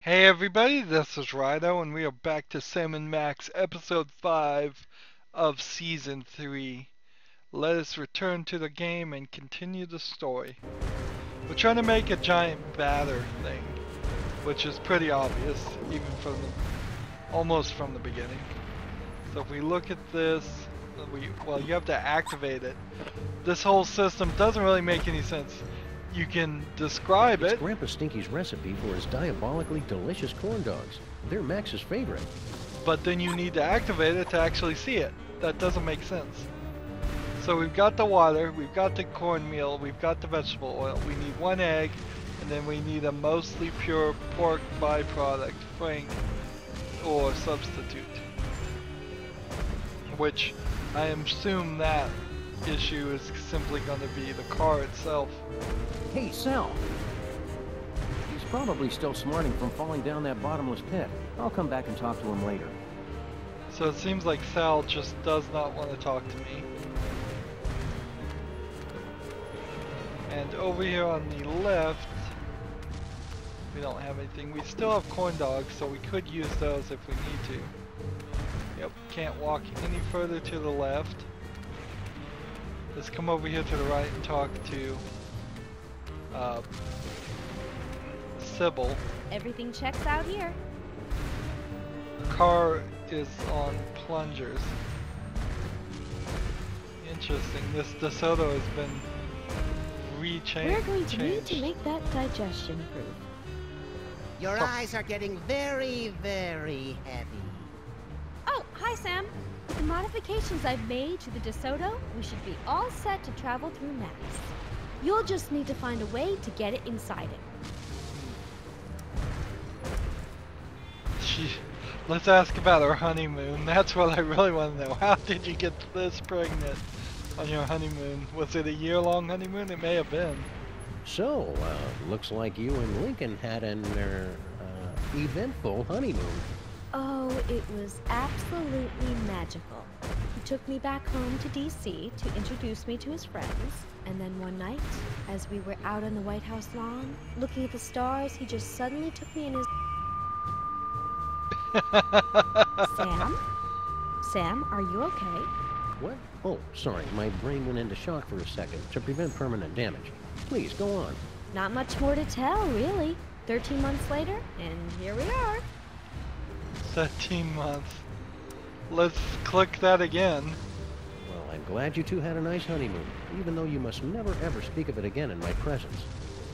Hey everybody, this is Rydo, and we are back to Sam and Max, episode 5 of season 3. Let us return to the game and continue the story. We're trying to make a giant batter thing, which is pretty obvious, even from almost from the beginning. So if we look at this, you have to activate it. This whole system doesn't really make any sense. You can describe It's it. Grandpa Stinky's recipe for his diabolically delicious corn dogs. They're Max's favorite. But then you need to activate it to actually see it. That doesn't make sense. So we've got the water, we've got the cornmeal, we've got the vegetable oil. We need one egg, and then we need a mostly pure pork byproduct, frank, or substitute. Which I assume that issue is simply going to be the car itself. Hey, Sal. He's probably still smarting from falling down that bottomless pit. I'll come back and talk to him later. So it seems like Sal just does not want to talk to me. And over here on the left, we don't have anything. We still have corn dogs, so we could use those if we need to. Yep, can't walk any further to the left. Let's come over here to the right and talk to Sybil. Everything checks out here. The car is on plungers. Interesting. This DeSoto has been We're going to need to make that digestion proof. Your eyes are getting very, very heavy. Oh, hi Sam. With the modifications I've made to the DeSoto, we should be all set to travel through Max. You'll just need to find a way to get it inside it. Let's ask about our honeymoon. That's what I really want to know. How did you get this pregnant on your honeymoon? Was it a year-long honeymoon? It may have been. So, looks like you and Lincoln had an, eventful honeymoon. Oh, it was absolutely magical. He took me back home to D.C. to introduce me to his friends. And then one night, as we were out on the White House lawn, looking at the stars, he just suddenly took me in his... Sam? Sam, are you okay? What? Oh, sorry, my brain went into shock for a second to prevent permanent damage. Please, go on. Not much more to tell, really. 13 months later, and here we are. 13 months. Let's click that again. Well, I'm glad you two had a nice honeymoon, even though you must never ever speak of it again in my presence.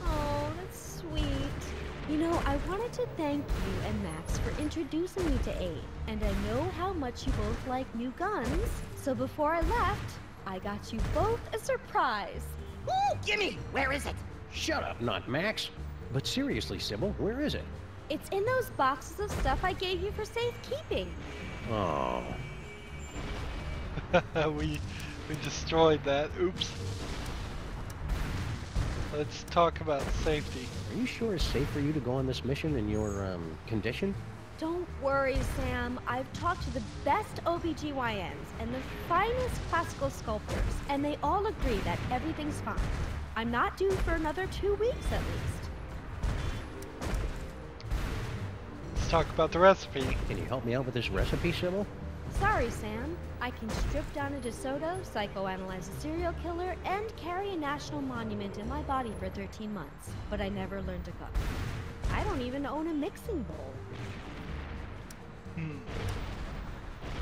Oh, that's sweet. You know, I wanted to thank you and Max for introducing me to Abe, and I know how much you both like new guns, so before I left, I got you both a surprise. Ooh, gimme! Where is it? Shut up, not Max. But seriously, Sybil, where is it? It's in those boxes of stuff I gave you for safekeeping. Oh. we destroyed that. Oops. Let's talk about safety. Are you sure it's safe for you to go on this mission in your, condition? Don't worry, Sam. I've talked to the best OBGYNs and the finest classical sculptors, and they all agree that everything's fine. I'm not due for another 2 weeks at least. Let's talk about the recipe. Can you help me out with this recipe, Sybil? Sorry, Sam. I can strip down a DeSoto, psychoanalyze a serial killer, and carry a national monument in my body for 13 months. But I never learned to cook. I don't even own a mixing bowl.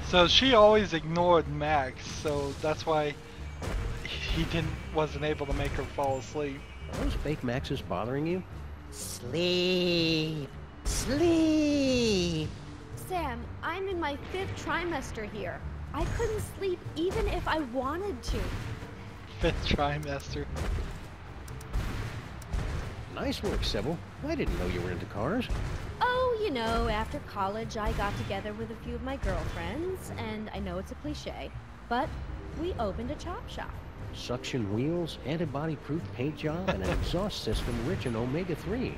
So she always ignored Max, so that's why he wasn't able to make her fall asleep. Are those fake Maxes bothering you? Sleep. Sleep. Sam, I'm in my 5th trimester here. I couldn't sleep even if I wanted to. 5th trimester. Nice work, Sybil. I didn't know you were into cars. Oh, you know, after college I got together with a few of my girlfriends, and I know it's a cliche, but we opened a chop shop. Suction wheels, antibody-proof paint job, and an exhaust system rich in omega-3.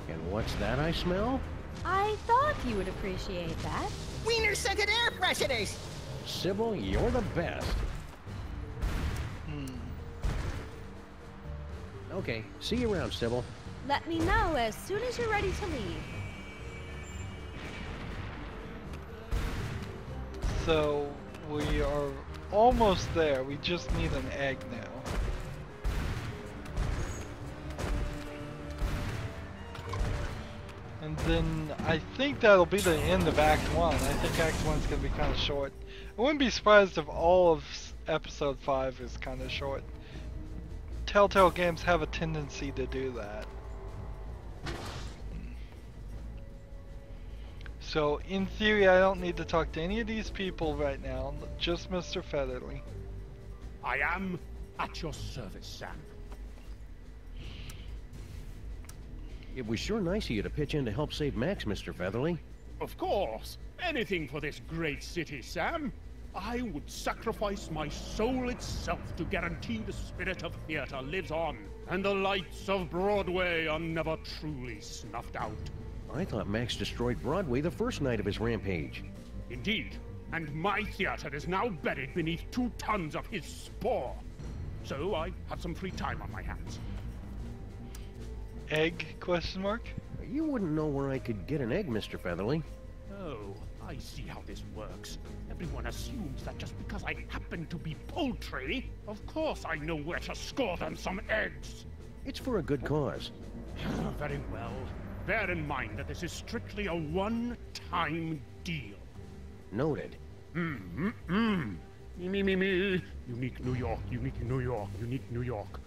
And what's that I smell? I thought you would appreciate that. Wiener-scented air fresheners! Sybil, you're the best. Okay, see you around, Sybil. Let me know as soon as you're ready to leave. So we are almost there. We just need an egg now. And then I think that'll be the end of Act 1. I think Act 1's gonna be kind of short. I wouldn't be surprised if all of Episode 5 is kind of short. Telltale games have a tendency to do that. So, in theory, I don't need to talk to any of these people right now, just Mr. Featherly. I am at your service, Sam. It was sure nice of you to pitch in to help save Max, Mr. Featherly. Of course. Anything for this great city, Sam. I would sacrifice my soul itself to guarantee the spirit of theater lives on, and the lights of Broadway are never truly snuffed out. I thought Max destroyed Broadway the first night of his rampage. Indeed, and my theater is now buried beneath 2 tons of his spore. So I have some free time on my hands. Egg? Question mark? You wouldn't know where I could get an egg, Mr. Featherly. Oh, I see how this works. Everyone assumes that just because I happen to be poultry, of course I know where to score them some eggs. It's for a good cause. Very well. Bear in mind that this is strictly a one-time deal. Noted. Me. Unique New York, unique New York, unique New York.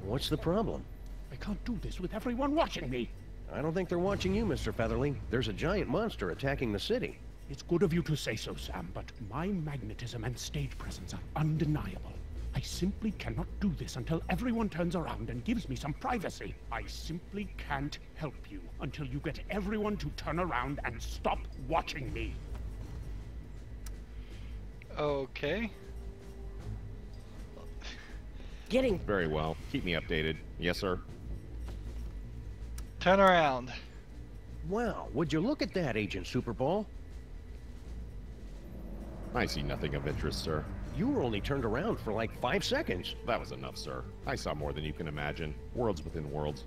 What's the problem? I can't do this with everyone watching me. I don't think they're watching you, Mr. Featherly. There's a giant monster attacking the city. It's good of you to say so, Sam, but my magnetism and stage presence are undeniable. I simply cannot do this until everyone turns around and gives me some privacy. I simply can't help you until you get everyone to turn around and stop watching me. Okay. Getting Very well. Keep me updated. Yes, sir. Turn around. Wow, would you look at that, Agent Superball? I see nothing of interest, sir. You were only turned around for like 5 seconds. That was enough, sir. I saw more than you can imagine. Worlds within worlds.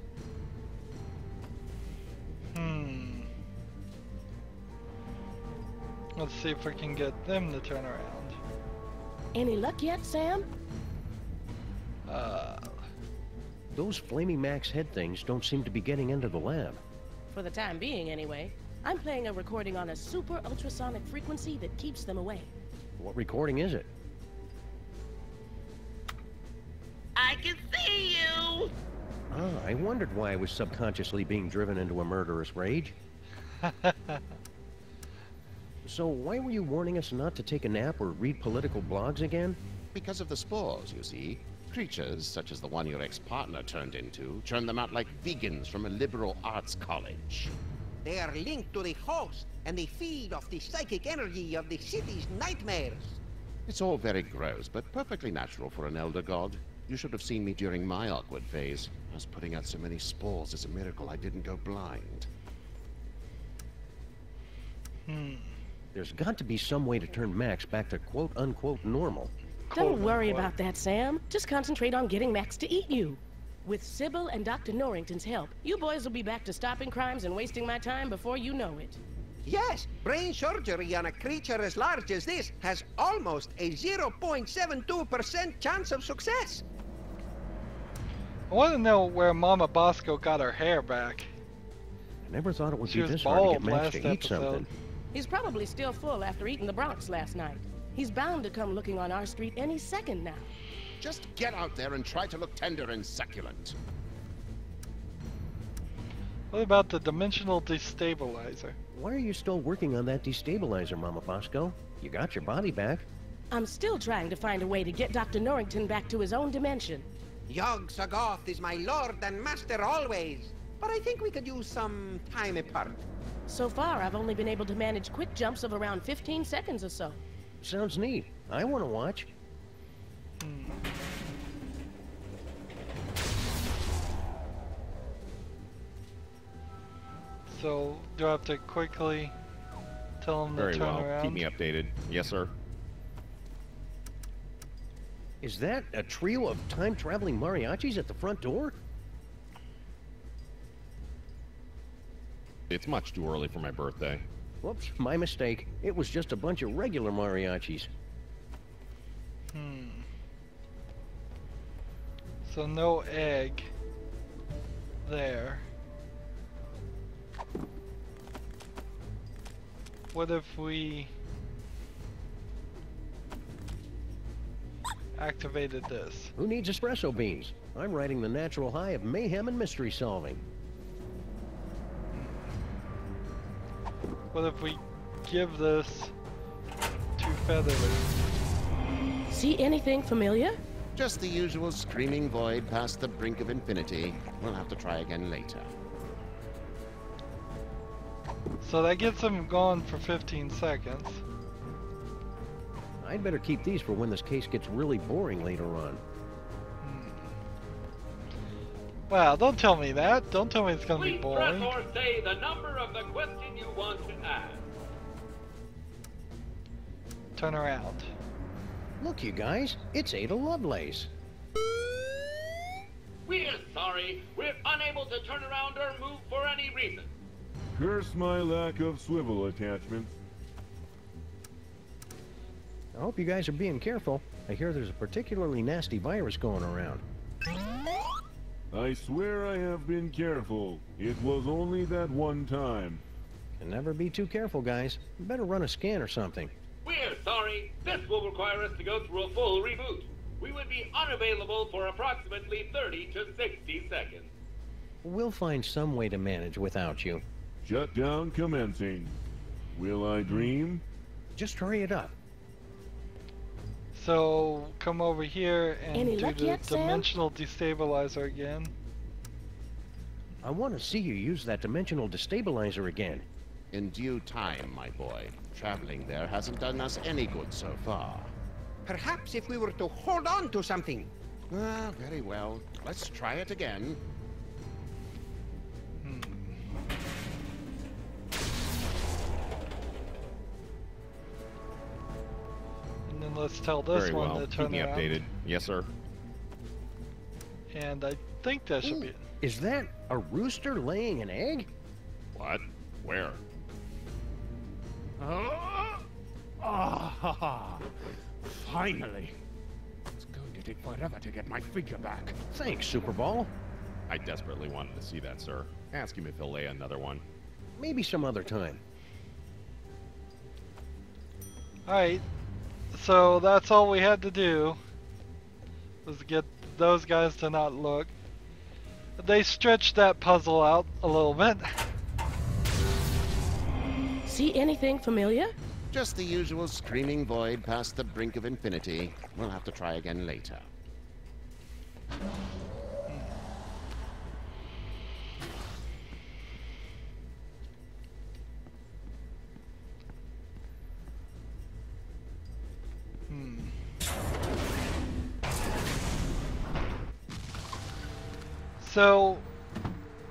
Let's see if we can get them to turn around. Any luck yet, Sam? Those Flaming Max head things don't seem to be getting into the lab. For the time being, anyway. I'm playing a recording on a super ultrasonic frequency that keeps them away. What recording is it? I can see you! Ah, I wondered why I was subconsciously being driven into a murderous rage. So why were you warning us not to take a nap or read political blogs again? Because of the spores, you see. Creatures, such as the one your ex-partner turned into, churn them out like vegans from a liberal arts college. They are linked to the host, and they feed off the psychic energy of the city's nightmares. It's all very gross, but perfectly natural for an elder god. You should have seen me during my awkward phase. I was putting out so many spores, it's a miracle I didn't go blind. There's got to be some way to turn Max back to quote-unquote normal. Don't worry about that, Sam. Just concentrate on getting Max to eat you. With Sybil and Dr. Norrington's help, you boys will be back to stopping crimes and wasting my time before you know it. Yes, brain surgery on a creature as large as this has almost a 0.72% chance of success. I want to know where Mama Bosco got her hair back. I never thought it would She be was this hard to bald get Max last to eat episode. something. He's probably still full after eating the Bronx last night. He's bound to come looking on our street any second now. Just get out there and try to look tender and succulent. What about the dimensional destabilizer? Why are you still working on that destabilizer, Mama Bosco? You got your body back. I'm still trying to find a way to get Dr. Norrington back to his own dimension. Yog Sagoth is my lord and master always, but I think we could use some time apart. So far, I've only been able to manage quick jumps of around 15 seconds or so. Sounds neat. I want to watch. So, do I have to quickly tell him to Very turn well. around? Keep me updated. Yes, sir. Is that a trio of time-traveling mariachis at the front door? It's much too early for my birthday. Whoops, my mistake. It was just a bunch of regular mariachis. So no egg there. What if we activated this? Who needs espresso beans? I'm riding the natural high of mayhem and mystery solving. What if we give this to Featherly? See anything familiar? Just the usual screaming void past the brink of infinity. We'll have to try again later. So that gets him gone for 15 seconds. I'd better keep these for when this case gets really boring later on. Wow, don't tell me that. Don't tell me it's gonna be boring. Please press or say the number of the question you want to ask. Turn around. Look, you guys, it's Ada Lovelace. We're sorry. We're unable to turn around or move for any reason. Curse my lack of swivel attachments. I hope you guys are being careful. I hear there's a particularly nasty virus going around. I swear I have been careful. It was only that one time. Can never be too careful, guys. You better run a scan or something. We're sorry. This will require us to go through a full reboot. We would be unavailable for approximately 30 to 60 seconds. We'll find some way to manage without you. Shutdown commencing. Will I dream? Just hurry it up. So come over here and Any do luck the yet, Sam? dimensional destabilizer again. I want to see you use that dimensional destabilizer again. In due time, my boy. Traveling there hasn't done us any good so far. Perhaps if we were to hold on to something. Ah, very well. Let's try it again. And then let's tell this Very one well. to Keep turn me around. updated. Yes, sir. And I think that should be it. Is that a rooster laying an egg? What? Where? Finally. It's going to take forever to get my figure back. Thanks, Superball. I desperately wanted to see that, sir. Ask him if he'll lay another one. Maybe some other time. Alright, so that's all we had to do, was get those guys to not look. They stretched that puzzle out a little bit. See anything familiar? Just the usual screaming void past the brink of infinity. We'll have to try again later. So,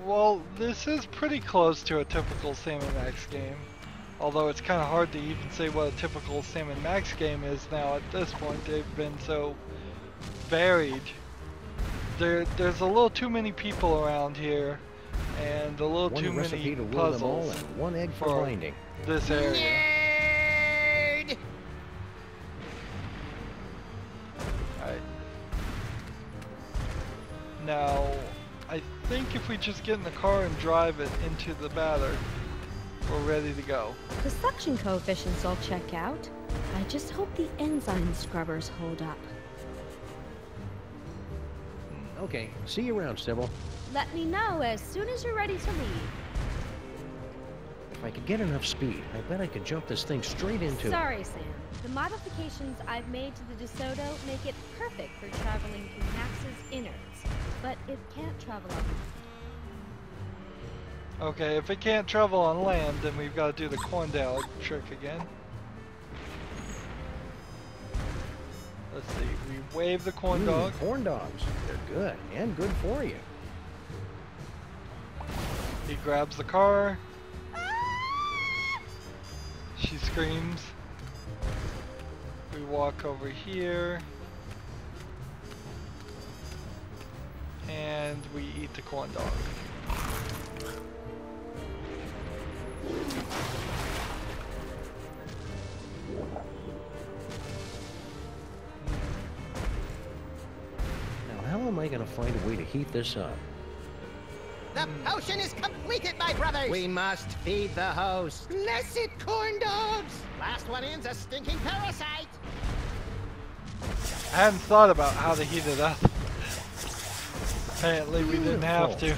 well, this is pretty close to a typical Sam & Max game. Although it's kind of hard to even say what a typical Sam & Max game is now at this point. They've been so varied. There's a little too many people around here, and a little too many puzzles and one egg for binding. This area. Nerd! Alright. Now, I think if we just get in the car and drive it into the batter, we're ready to go. The suction coefficients all check out. I just hope the enzyme scrubbers hold up. Okay, see you around, Sybil. Let me know as soon as you're ready to leave. If I could get enough speed, I bet I could jump this thing straight into... Sorry, Sam. The modifications I've made to the DeSoto make it perfect for traveling through Max's innards, but it can't travel on land. Okay, if it can't travel on land, then we've got to do the corn dog trick again. Let's see, we wave the corn dog. Corn dogs. They're good, and good for you. He grabs the car. She screams. We walk over here. And we eat the corn dog. Now, how am I going to find a way to heat this up? The potion is completed, my brothers! We must feed the host. Blessed corn dogs! Last one in's a stinking parasite! I hadn't thought about how to heat it up. Apparently we didn't have to.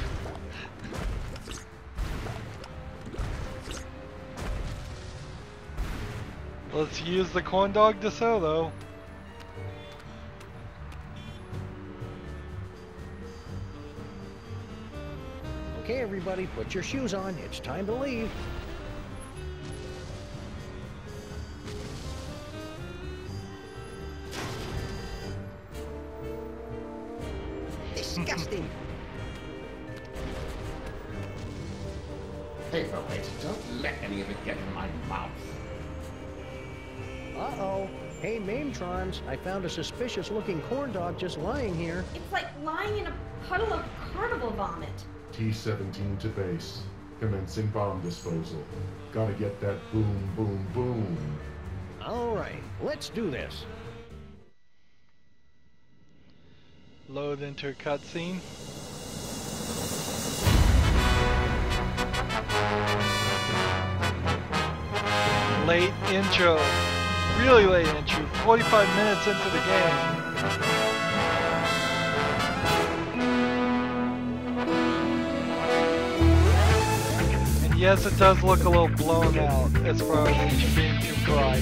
Let's use the corn dog DeSoto. Okay, everybody, put your shoes on. It's time to leave. Disgusting! Paperweight, don't let any of it get in my mouth. Uh-oh. Hey, Maintrons, I found a suspicious-looking corn dog just lying here. It's like lying in a puddle of carnival vomit. T-17 to base. Commencing bomb disposal. Gotta get that boom, boom, boom. All right, let's do this. Load into a cutscene. Late intro. Really late intro. 45 minutes into the game. And yes, it does look a little blown out as far as it being too bright.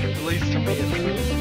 At least to me it does.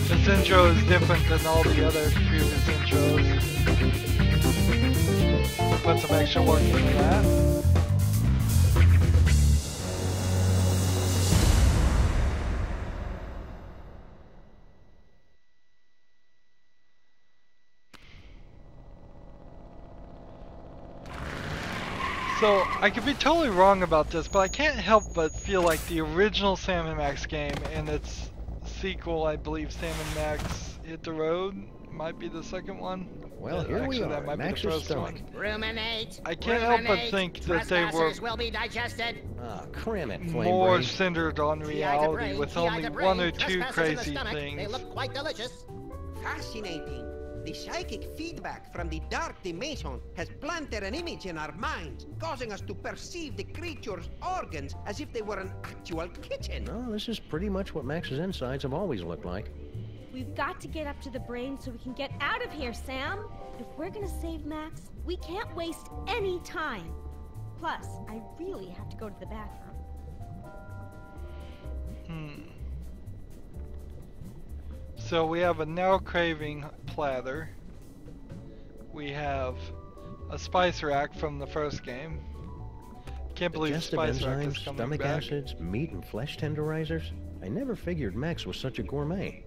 This intro is different than all the other previous intros. Put some extra work into that. So, I could be totally wrong about this, but I can't help but feel like the original Sam & Max game and its sequel, I believe Sam & Max Hit the Road, might be the second one. Well, here we are, that might be the first one. Ruminate. I can't help but think that they were will be digested. Ah, cram it, Flame more Brain. centered on reality with only one or two crazy things. They look quite delicious. Fascinating. The psychic feedback from the dark dimension has planted an image in our minds, causing us to perceive the creature's organs as if they were an actual kitchen. No, this is pretty much what Max's insides have always looked like. We've got to get up to the brain so we can get out of here, Sam. If we're gonna save Max, we can't waste any time. Plus, I really have to go to the bathroom. So we have a now craving platter. We have a spice rack from the first game. Can't believe Digestive spice rack is enzymes, coming stomach back. acids, meat and flesh tenderizers. I never figured Max was such a gourmet.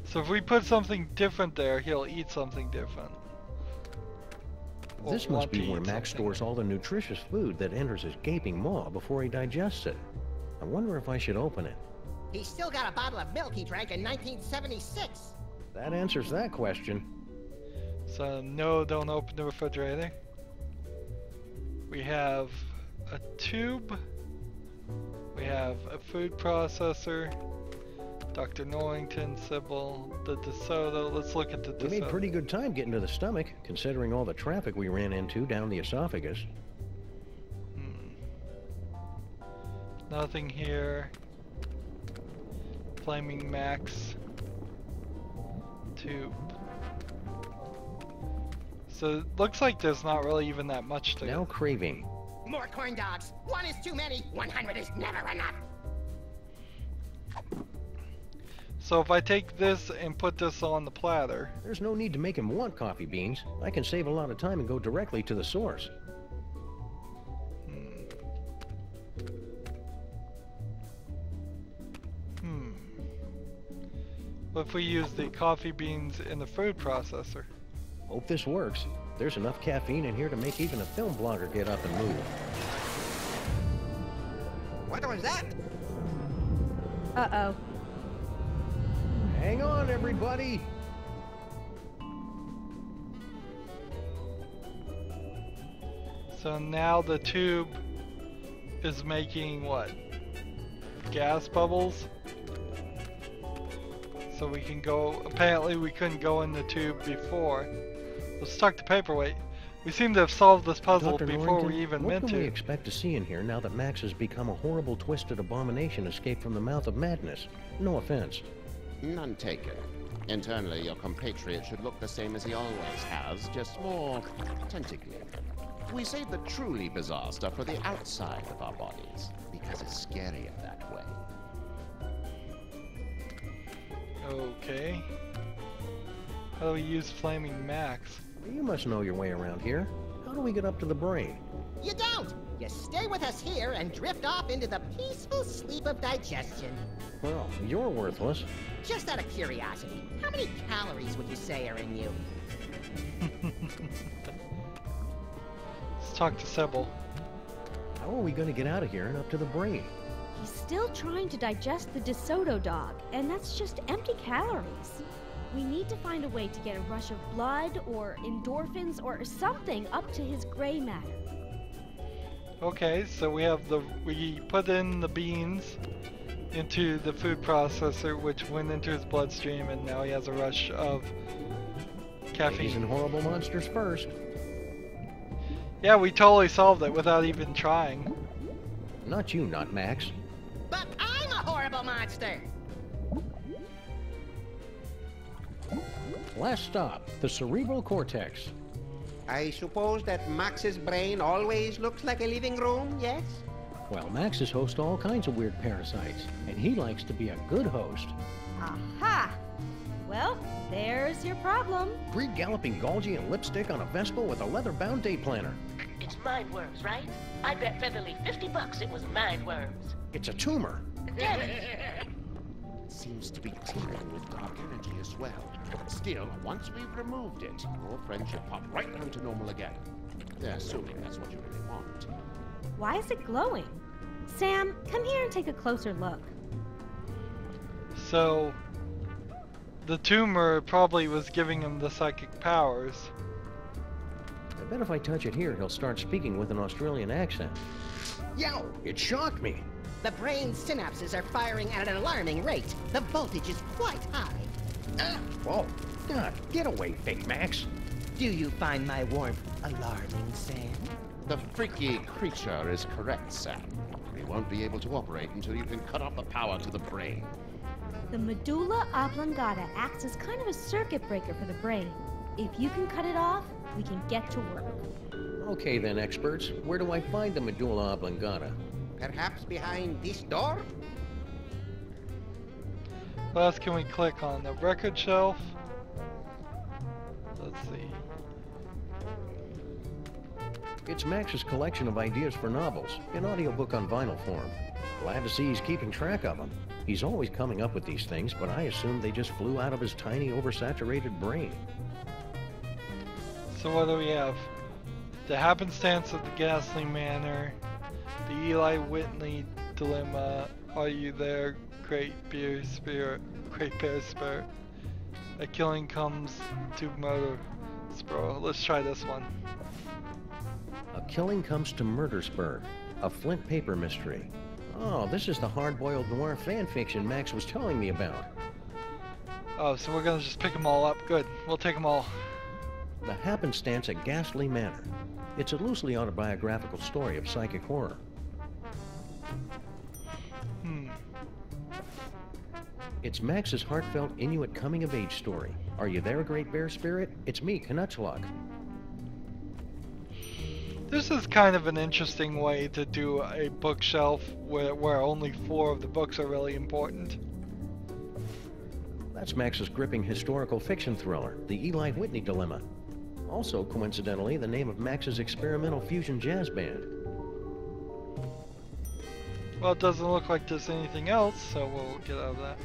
So if we put something different there, he'll eat something different. Or This must want be to where eat Max something. stores all the nutritious food that enters his gaping maw before he digests it. I wonder if I should open it. He's still got a bottle of milk he drank in 1976. That answers that question. So no, don't open the refrigerator. We have a tube. We have a food processor. Dr. Norrington, Sybil, the DeSoto. Let's look at the DeSoto. We made pretty good time getting to the stomach, considering all the traffic we ran into down the esophagus. Nothing here. Flaming Max. Tube. So it looks like there's not really even that much to Now craving. More corn dogs. One is too many. 100 is never enough. So if I take this and put this on the platter... There's no need to make him want coffee beans. I can save a lot of time and go directly to the source. What if we use the coffee beans in the food processor? Hope this works. There's enough caffeine in here to make even a film blogger get up and move. What was that? Uh-oh. Hang on, everybody! So now the tube is making what? Gas bubbles? So we can go, apparently we couldn't go in the tube before. Let's talk to Paperweight. We seem to have solved this puzzle Dr. before Norrington, we even meant what can we to. expect to see in here now that Max has become a horrible, twisted abomination escaped from the mouth of madness? No offense. None taken. Internally, your compatriot should look the same as he always has, just more tentacly. We save the truly bizarre stuff for the outside of our bodies, because it's scarier that way. Okay. How do we use Flaming Max? You must know your way around here. How do we get up to the brain? You don't! You stay with us here and drift off into the peaceful sleep of digestion. Well, you're worthless. Just out of curiosity, how many calories would you say are in you? Let's talk to Sybil. How are we going to get out of here and up to the brain? He's still trying to digest the DeSoto dog, and that's just empty calories. We need to find a way to get a rush of blood or endorphins or something up to his gray matter. Okay, so we put in the beans into the food processor, which went into his bloodstream, and now he has a rush of caffeine. Babies and horrible monsters first. Yeah, we totally solved it without even trying. Not you, not Max. But I'm a horrible monster! Last stop, the cerebral cortex. I suppose that Max's brain always looks like a living room, yes? Well, Maxes host all kinds of weird parasites, and he likes to be a good host. Aha! Well, there's your problem. Greed galloping Golgi and lipstick on a Vespa with a leather-bound day planner. It's mind worms, right? I bet Featherly $50 it was mind worms. It's a tumor. Damn it! It seems to be teeming with dark energy as well. Still, once we've removed it, your friend should pop right down to normal again. Assuming that's what you really want. Why is it glowing? Sam, come here and take a closer look. So, the tumor probably was giving him the psychic powers. I bet if I touch it here, he'll start speaking with an Australian accent. Yow! It shocked me! The brain's synapses are firing at an alarming rate. The voltage is quite high. Whoa! God, get away, fake Max! Do you find my warmth alarming, Sam? The freaky creature is correct, Sam. We won't be able to operate until you can cut off the power to the brain. The medulla oblongata acts as kind of a circuit breaker for the brain. If you can cut it off, we can get to work. Okay then, experts. Where do I find the medulla oblongata? Perhaps behind this door? What else can we click on? The record shelf? Let's see. It's Max's collection of ideas for novels, an audiobook on vinyl form. Glad to see he's keeping track of them. He's always coming up with these things, but I assume they just flew out of his tiny, oversaturated brain. So what do we have? The happenstance of the ghastly manor, the Eli Whitney dilemma, are you there, great bear spirit, a killing comes to murder Spur. Let's try this one. A killing comes to Murdersburg, a Flint paper mystery. Oh, this is the hard-boiled noir fan fiction Max was telling me about. Oh, so we're gonna just pick them all up. Good, we'll take them all. The Happenstance at Ghastly Manor. It's a loosely autobiographical story of psychic horror. It's Max's heartfelt Inuit coming-of-age story. Are you there, Great Bear Spirit? It's me, Canutsluck. This is kind of an interesting way to do a bookshelf where only 4 of the books are really important. That's Max's gripping historical fiction thriller, The Eli Whitney Dilemma. Also, coincidentally, the name of Max's experimental fusion jazz band. Well, it doesn't look like there's anything else, so we'll get out of that.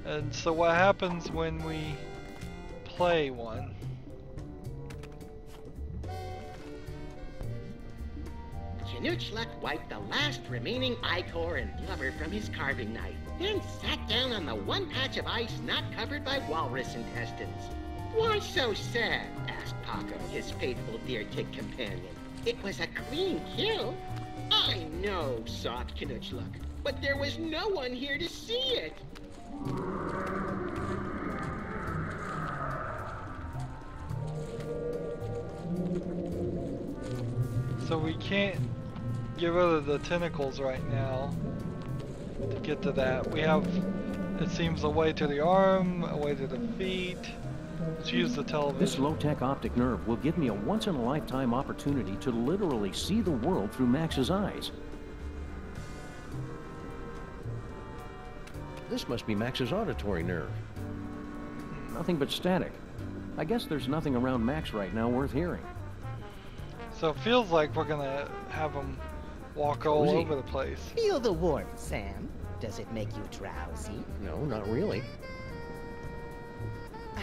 And so what happens when we play one? Chinoochluk wiped the last remaining ichor and blubber from his carving knife, then sat down on the one patch of ice not covered by walrus intestines. Why so sad? Asked Paco, his faithful deer-tick companion. It was a clean kill. I know, sobbed Chinoochluk, but there was no one here to see it. So we can't get rid of the tentacles right now. To get to that, we have, it seems, a way to the arm, a way to the feet. Let's use the television. This low-tech optic nerve will give me a once-in-a-lifetime opportunity to literally see the world through Max's eyes. This must be Max's auditory nerve. Nothing but static. I guess there's nothing around Max right now worth hearing. So it feels like we're gonna have him walk all over the place. Feel the warmth, Sam. Does it make you drowsy? No, not really.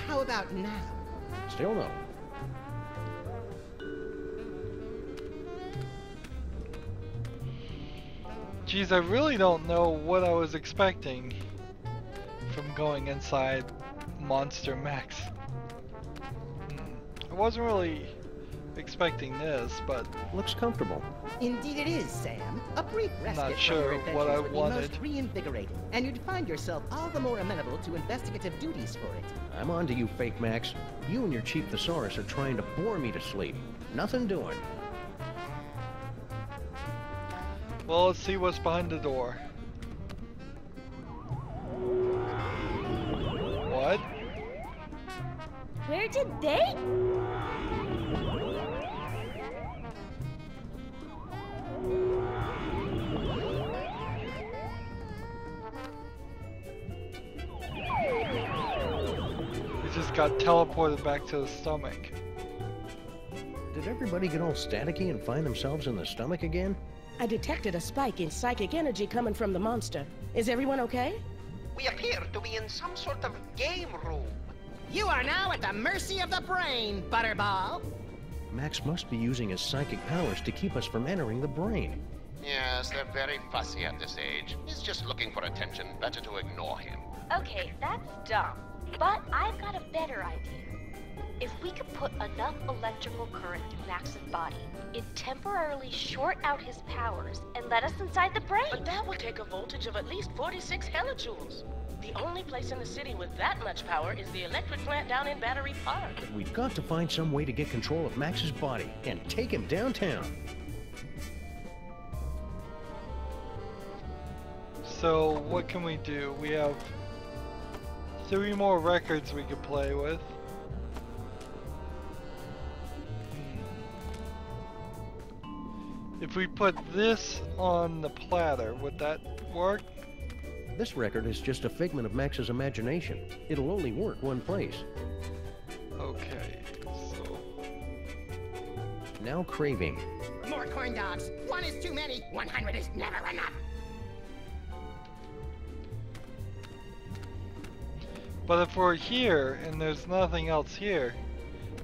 How about now? Still no. Geez, I really don't know what I was expecting from going inside Monster Max. I wasn't really expecting this, but looks comfortable. Indeed it is, Sam. A brief respite not from sure your adventures what I would be wanted. most reinvigorating, and you'd find yourself all the more amenable to investigative duties for it. I'm on to you, Fake Max. You and your Chief Thesaurus are trying to bore me to sleep. Nothing doing. well, let's see what's behind the door. What? Where did they? Just got teleported back to the stomach. Did everybody get all staticky and find themselves in the stomach again? I detected a spike in psychic energy coming from the monster. Is everyone okay? We appear to be in some sort of game room. You are now at the mercy of the brain, Butterball. Max must be using his psychic powers to keep us from entering the brain. Yes, they're very fussy at this age. He's just looking for attention. Better to ignore him. Okay, that's dumb. But I've got a better idea. If we could put enough electrical current through Max's body, it'd temporarily short out his powers and let us inside the brain. But that would take a voltage of at least 46 hellijoules. The only place in the city with that much power is the electric plant down in Battery Park. We've got to find some way to get control of Max's body and take him downtown. So, what can we do? We have 3 more records we could play with. If we put this on the platter, would that work? This record is just a figment of Max's imagination. It'll only work one place. Okay, so... Now craving. More corn dogs. 1 is too many. 100 is never enough. But if we're here, and there's nothing else here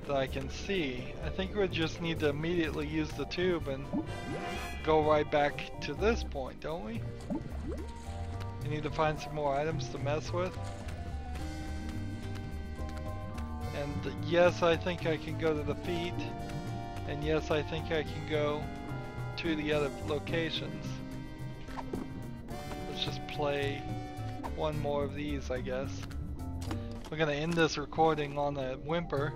that I can see, I think we just need to immediately use the tube and go right back to this point, don't we? We need to find some more items to mess with. And yes, I think I can go to the feet. And yes, I think I can go to the other locations. Let's just play one more of these, I guess. We're gonna end this recording on a whimper.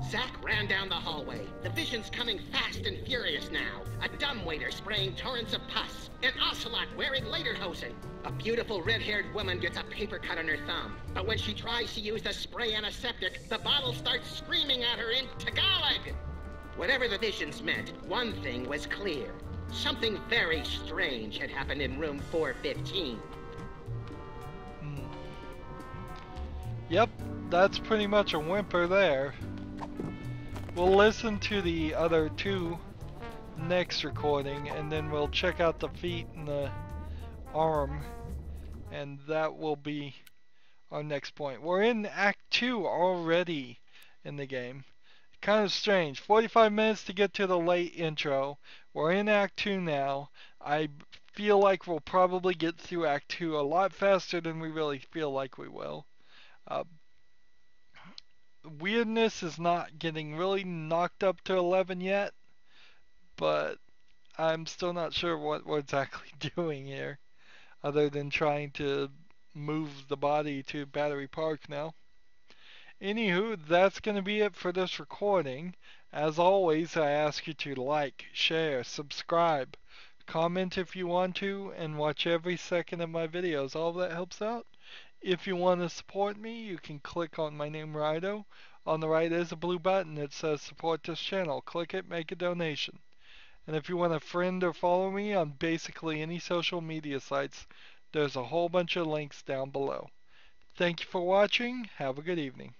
Zack ran down the hallway. The vision's coming fast and furious now. A dumbwaiter spraying torrents of pus. An ocelot wearing lederhosen. A beautiful red-haired woman gets a paper cut on her thumb. But when she tries to use the spray antiseptic, the bottle starts screaming at her in Tagalog. Whatever the visions meant, one thing was clear. Something very strange had happened in room 415. Yep, that's pretty much a whimper there. We'll listen to the other two next recording, and then we'll check out the feet and the arm, and that will be our next point. We're in Act 2 already in the game. Kind of strange. 45 minutes to get to the late intro. We're in Act 2 now. I feel like we'll probably get through Act 2 a lot faster than we really feel like we will. Weirdness is not getting really knocked up to 11 yet, but I'm still not sure what we're exactly doing here, other than trying to move the body to Battery Park now. Anywho, that's going to be it for this recording. As always, I ask you to like, share, subscribe, comment if you want to, and watch every second of my videos. All that helps out. If you want to support me, you can click on my name, Rydo. On the right is a blue button that says support this channel. Click it, make a donation. And if you want to friend or follow me on basically any social media sites, there's a whole bunch of links down below. Thank you for watching. Have a good evening.